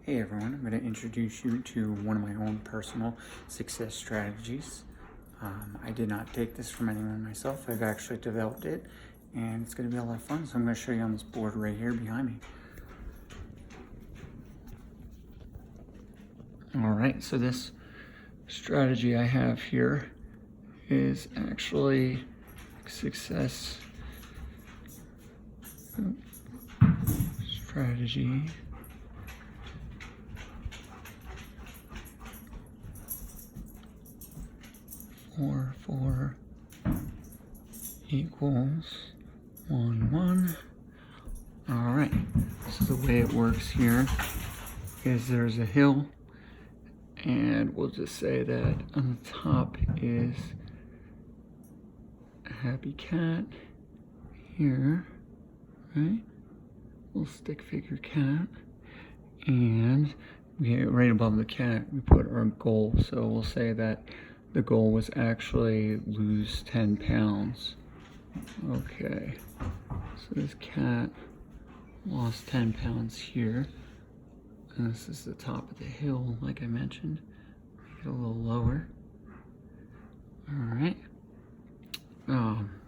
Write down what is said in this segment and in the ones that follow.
Hey everyone, I'm going to introduce you to one of my own personal success strategies. I did not take this from anyone myself. I've actually developed it and it's going to be a lot of fun. So I'm going to show you on this board right here behind me. Alright, so this strategy I have here is actually success strategy. Four equals 1, 1. All right, so the way it works here is there's a hill, and we'll just say that on the top is a happy cat here, right? Little stick figure cat, and right above the cat we put our goal. So we'll say that the goal was actually lose 10 pounds. Okay, so this cat lost 10 pounds here. And this is the top of the hill, like I mentioned. Make it a little lower. All right.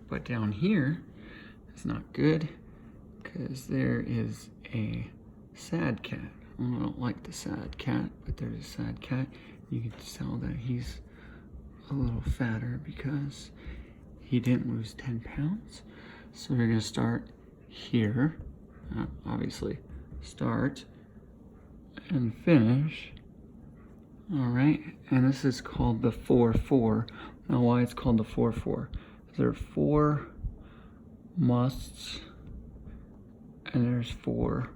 But down here, it's not good because there is a sad cat. I don't like the sad cat, but there's a sad cat. You can tell that he's a little fatter because he didn't lose 10 pounds. So we're gonna start here, obviously start and finish. All right, and this is called the 4-4. Now why it's called the 4-4? There are 4 musts and there's 4,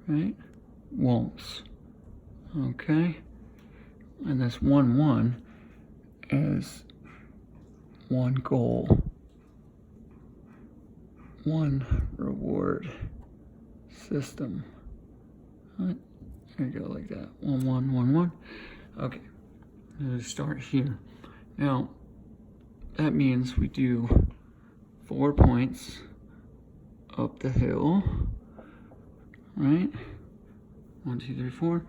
right, won'ts. Okay, and this 1-1 is 1 goal, 1 reward system. Right. There you go, like that. 1, 1, 1, 1. Okay, let's start here. Now, that means we do 4 points up the hill, right? 1, 2, 3, 4.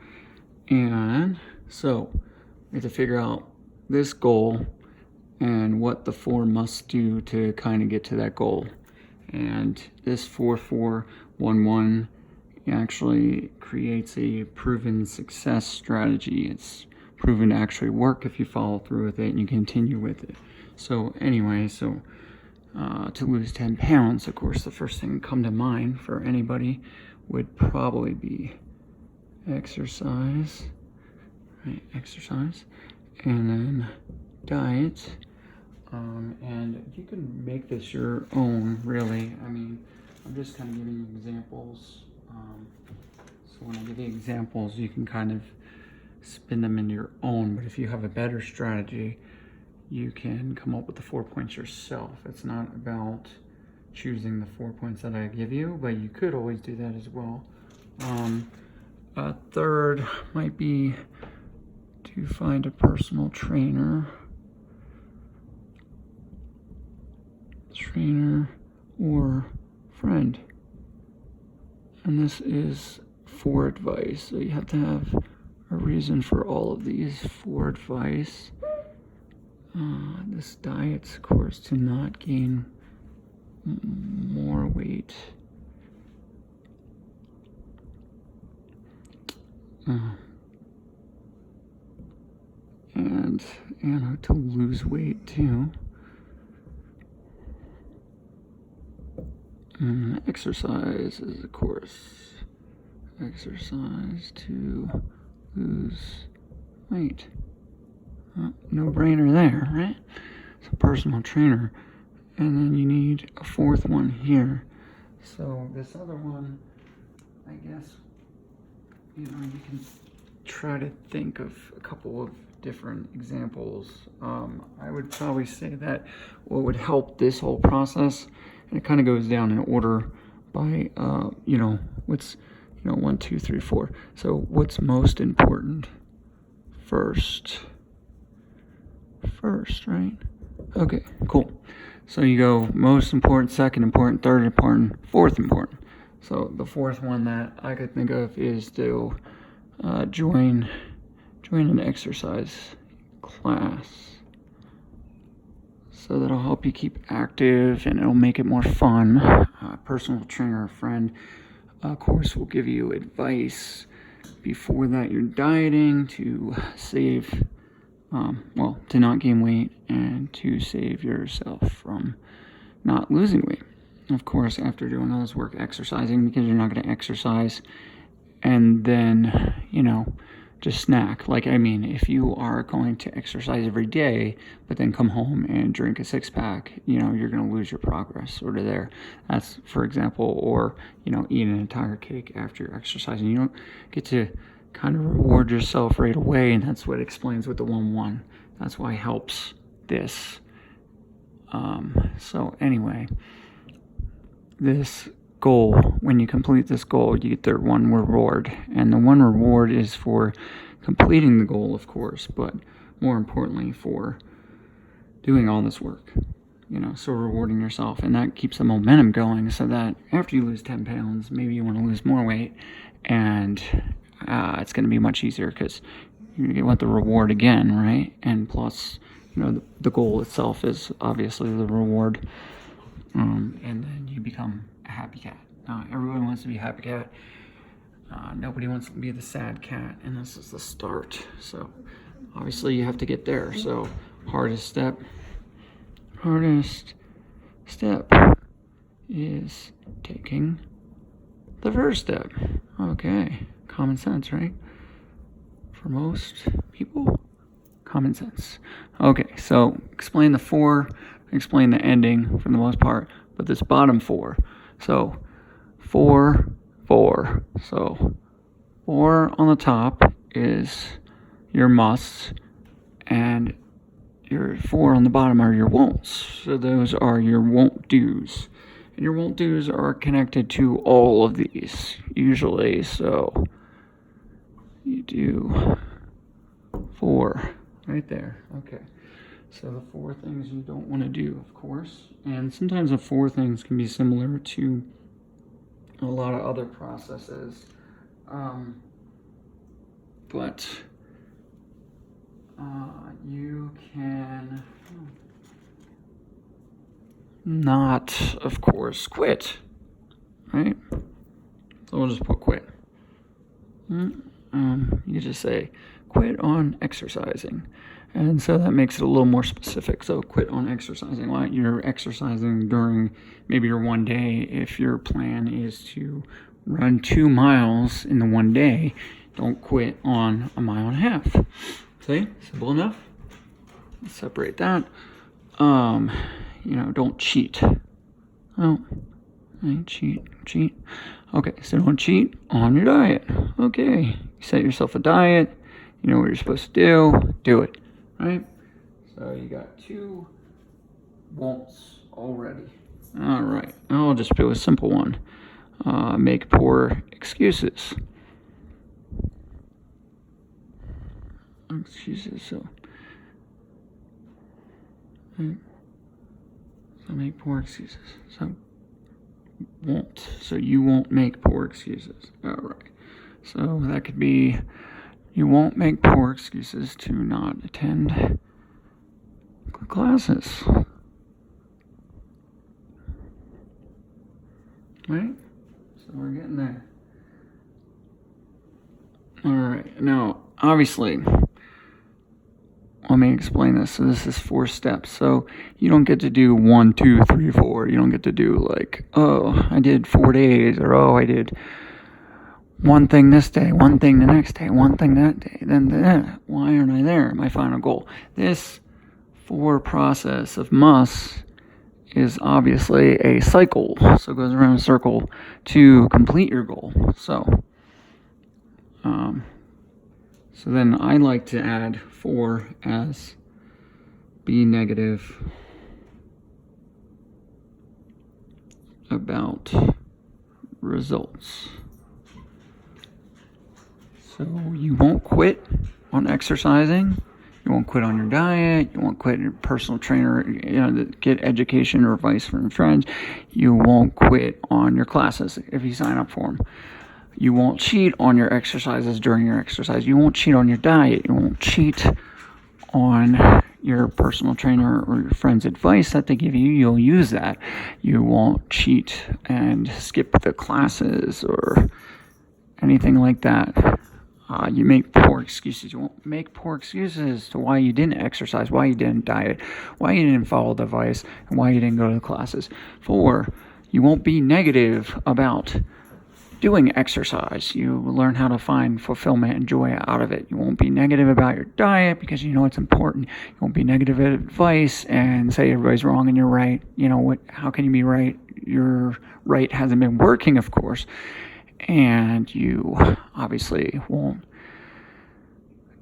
And so we have to figure out this goal and what the 4 must do to kind of get to that goal. And this 4-4-1-1 actually creates a proven success strategy. It's proven to actually work if you follow through with it and you continue with it. So anyway, to lose 10 pounds, of course, the first thing to come to mind for anybody would probably be exercise, right? Exercise, and then diet. And you can make this your own, really. I mean, I'm just kind of giving you examples. So when I give you examples, you can kind of spin them into your own. But if you have a better strategy, you can come up with the 4 points yourself. It's not about choosing the 4 points that I give you, but you could always do that as well. A third might be to find a personal trainer or friend. And this is for advice. So you have to have a reason for all of these for advice. This diet's, of course, to not gain more weight. And to lose weight too. And exercise is, of course, exercise to lose weight. No brainer there, right? It's a personal trainer. And then you need a 4th one here. So this other one, I guess, you can try to think of a couple of different examples. I would probably say that what would help this whole process, and it kind of goes down in order by, what's, 1, 2, 3, 4. So what's most important first, right? Okay, cool. So you go most important, second important, third important, fourth important. So the 4th one that I could think of is to join an exercise class. So that'll help you keep active and it'll make it more fun. Personal trainer or friend, of course, will give you advice before that you're dieting to save, to not gain weight and to save yourself from not losing weight. Of course, after doing all this work exercising, because you're not going to exercise and then, just snack. Like, if you are going to exercise every day, but then come home and drink a 6-pack, you're going to lose your progress sort of there. That's, for example, or, eat an entire cake after you're exercising. You don't get to kind of reward yourself right away, and that's what explains with the 1-1. That's why it helps this. So anyway, this goal, when you complete this goal, you get the 1 reward, and the 1 reward is for completing the goal, of course, but more importantly for doing all this work, so rewarding yourself, and that keeps the momentum going so that after you lose 10 pounds, maybe you want to lose more weight, and it's going to be much easier because you want the reward again, right? And plus, the goal itself is obviously the reward, and then you become a happy cat. Everyone wants to be a happy cat. Nobody wants to be the sad cat, and this is the start. So obviously you have to get there. So hardest step is taking the first step. Okay, common sense, right? For most people, common sense. Okay, so explain the 4, explain the ending for the most part, but this bottom 4. So 4, 4. So 4 on the top is your musts, and your 4 on the bottom are your won'ts. So those are your won't do's. And your won't do's are connected to all of these, usually. So you do 4 right there. Okay. So the 4 things you don't want to do, of course. And sometimes the 4 things can be similar to a lot of other processes. But you can not, of course, quit, right? So we'll just put quit. You just say quit on exercising. And so that makes it a little more specific. So quit on exercising. Like you're exercising during maybe your one day. If your plan is to run 2 miles in the one day, don't quit on 1.5 miles. See? Simple enough. Let's separate that. Don't cheat. Oh, I cheat. Okay, so don't cheat on your diet. Okay, you set yourself a diet. You know what you're supposed to do it. Right? So you got 2 won'ts already. All right. I'll just do a simple one. Make poor excuses. So make poor excuses. So won't. So you won't make poor excuses. All right. So that could be, you won't make poor excuses to not attend classes. Right? So we're getting there. All right. Now, obviously, let me explain this. So this is 4 steps. So you don't get to do 1, 2, 3, 4. You don't get to do like, oh, I did 4 days, or oh, I did 1 thing this day, 1 thing the next day, 1 thing that day, then that. Why aren't I there? My final goal. This 4 process of musts is obviously a cycle. So it goes around a circle to complete your goal. So then I like to add 4 as be negative about results. So you won't quit on exercising. You won't quit on your diet. You won't quit your personal trainer, get education or advice from friends. You won't quit on your classes if you sign up for them. You won't cheat on your exercises during your exercise. You won't cheat on your diet. You won't cheat on your personal trainer or your friend's advice that they give you. You'll use that. You won't cheat and skip the classes or anything like that. You make poor excuses. You won't make poor excuses to why you didn't exercise, why you didn't diet, why you didn't follow the advice, and why you didn't go to the classes. 4, you won't be negative about doing exercise. You learn how to find fulfillment and joy out of it. You won't be negative about your diet because you know it's important. You won't be negative at advice and say everybody's wrong and you're right. You know what? How can you be right? Your right hasn't been working, of course. And you obviously won't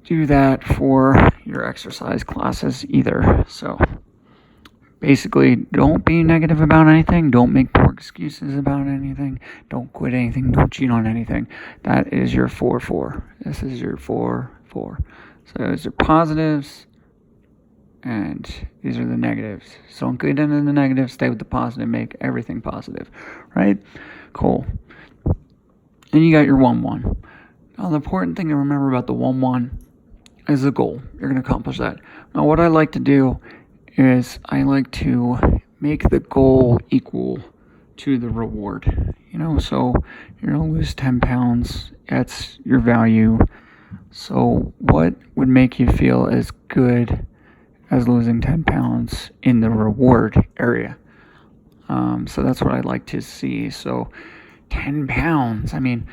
do that for your exercise classes either. So basically, don't be negative about anything. Don't make poor excuses about anything. Don't quit anything. Don't cheat on anything. That is your 4-4. This is your 4-4. So those are positives, and these are the negatives. So don't get into the negative. Stay with the positive. Make everything positive. Right? Cool. And you got your 1-1. Now, the important thing to remember about the 1-1 is the goal. You're going to accomplish that. Now, what I like to do is I like to make the goal equal to the reward. You know, so you're going to lose 10 pounds. That's your value. So what would make you feel as good as losing 10 pounds in the reward area? So that's what I'd like to see. So 10 pounds. I mean,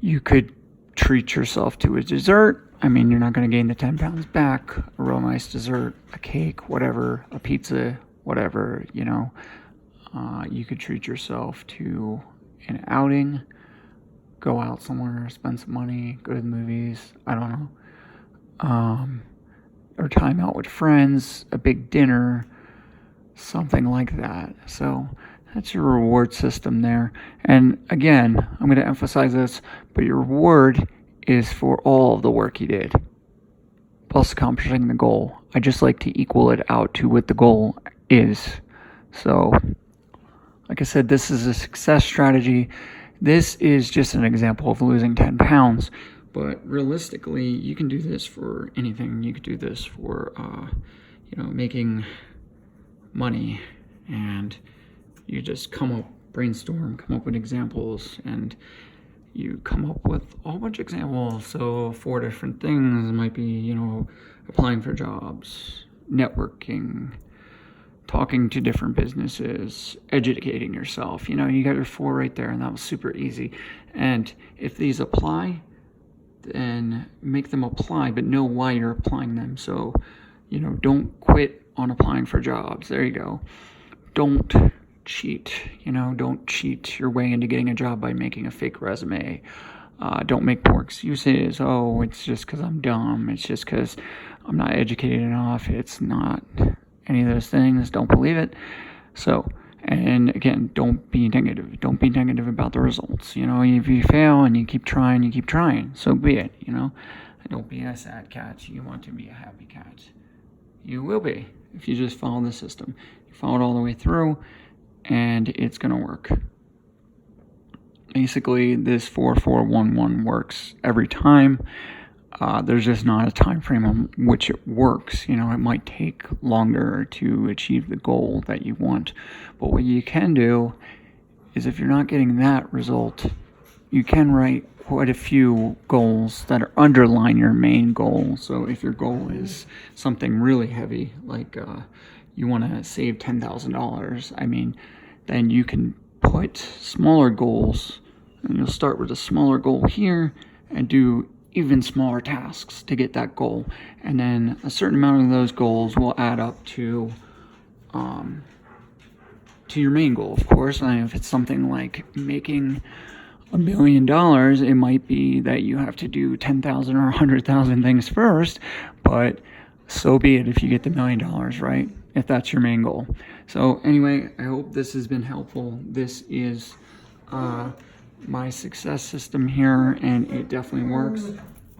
you could treat yourself to a dessert. I mean, you're not going to gain the 10 pounds back. A real nice dessert, a cake, whatever, a pizza, whatever, you know. You could treat yourself to an outing, go out somewhere, spend some money, go to the movies, I don't know. Or time out with friends, a big dinner, something like that. So that's your reward system there. And again, I'm going to emphasize this, but your reward is for all of the work you did, plus accomplishing the goal. I just like to equal it out to what the goal is. So, like I said, this is a success strategy. This is just an example of losing 10 pounds. But realistically, you can do this for anything. You could do this for, making money. And you just brainstorm, come up with examples, and you come up with a whole bunch of examples. So 4 different things might be, applying for jobs, networking, talking to different businesses, educating yourself. You got your 4 right there, and that was super easy. And if these apply, then make them apply, but know why you're applying them. So, don't quit on applying for jobs. There you go. Don't cheat. Don't cheat your way into getting a job by making a fake resume. Don't make poor excuses. Oh, it's just because I'm dumb. It's just because I'm not educated enough. It's not any of those things. Don't believe it. So, and again, don't be negative. Don't be negative about the results. If you fail and you keep trying, so be it. Don't be a sad cat. You want to be a happy cat. You will be if you just follow the system. You follow it all the way through, and it's going to work. Basically, this 4-4-1-1 works every time. There's just not a time frame on which it works. It might take longer to achieve the goal that you want. But what you can do is, if you're not getting that result, you can write quite a few goals that underline your main goal. So if your goal is something really heavy, like you want to save $10,000, then you can put smaller goals, and you'll start with a smaller goal here and do even smaller tasks to get that goal. And then a certain amount of those goals will add up to your main goal, of course. And if it's something like making $1 million, it might be that you have to do 10,000 or 100,000 things first, but so be it if you get the $1 million, right? If that's your main goal. So anyway, I hope this has been helpful. This is my success system here, and it definitely works.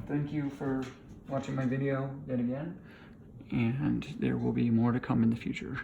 Thank you for watching my video yet again, and there will be more to come in the future.